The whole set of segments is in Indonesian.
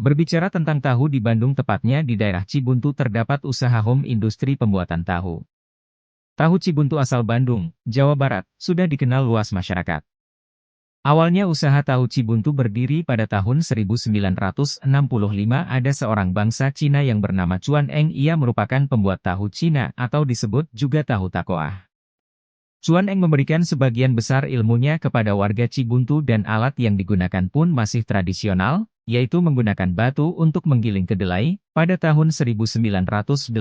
Berbicara tentang tahu di Bandung, tepatnya di daerah Cibuntu, terdapat usaha home industri pembuatan tahu. Tahu Cibuntu asal Bandung, Jawa Barat, sudah dikenal luas masyarakat. Awalnya usaha tahu Cibuntu berdiri pada tahun 1965. Ada seorang bangsa Cina yang bernama Chuan Eng. Ia merupakan pembuat tahu Cina atau disebut juga tahu takoah. Chuan Eng memberikan sebagian besar ilmunya kepada warga Cibuntu dan alat yang digunakan pun masih tradisional, yaitu menggunakan batu untuk menggiling kedelai. Pada tahun 1980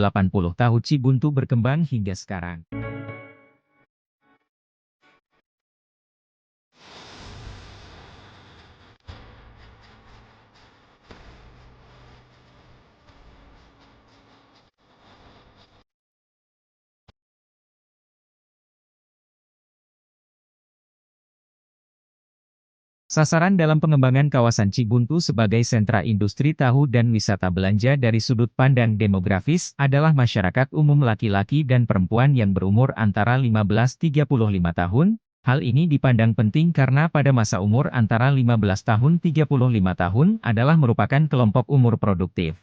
tahu Cibuntu berkembang hingga sekarang. Sasaran dalam pengembangan kawasan Cibuntu sebagai sentra industri tahu dan wisata belanja dari sudut pandang demografis adalah masyarakat umum laki-laki dan perempuan yang berumur antara 15-35 tahun. Hal ini dipandang penting karena pada masa umur antara 15 tahun 35 tahun adalah merupakan kelompok umur produktif.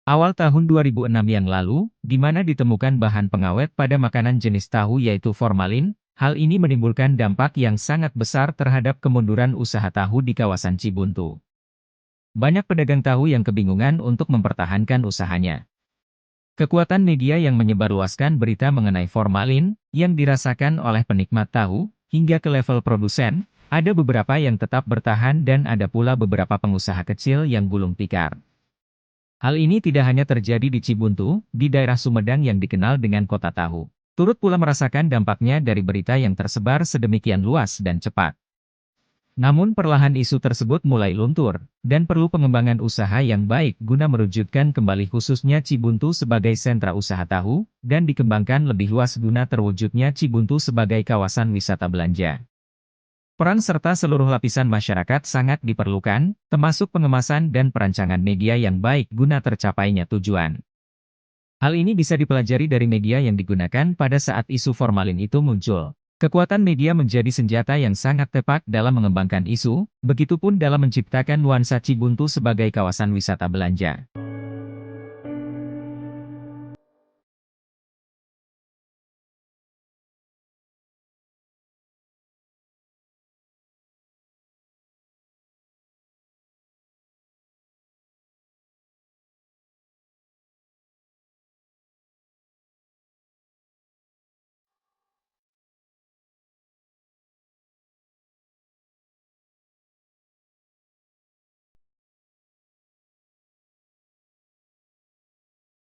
Awal tahun 2006 yang lalu, di mana ditemukan bahan pengawet pada makanan jenis tahu yaitu formalin, hal ini menimbulkan dampak yang sangat besar terhadap kemunduran usaha tahu di kawasan Cibuntu. Banyak pedagang tahu yang kebingungan untuk mempertahankan usahanya. Kekuatan media yang menyebarluaskan berita mengenai formalin, yang dirasakan oleh penikmat tahu, hingga ke level produsen, ada beberapa yang tetap bertahan dan ada pula beberapa pengusaha kecil yang gulung tikar. Hal ini tidak hanya terjadi di Cibuntu, di daerah Sumedang yang dikenal dengan kota tahu. Turut pula merasakan dampaknya dari berita yang tersebar sedemikian luas dan cepat. Namun perlahan isu tersebut mulai luntur, dan perlu pengembangan usaha yang baik guna merujutkan kembali khususnya Cibuntu sebagai sentra usaha tahu, dan dikembangkan lebih luas guna terwujudnya Cibuntu sebagai kawasan wisata belanja. Peran serta seluruh lapisan masyarakat sangat diperlukan, termasuk pengemasan dan perancangan media yang baik guna tercapainya tujuan. Hal ini bisa dipelajari dari media yang digunakan pada saat isu formalin itu muncul. Kekuatan media menjadi senjata yang sangat tepat dalam mengembangkan isu, begitupun dalam menciptakan nuansa Cibuntu sebagai kawasan wisata belanja.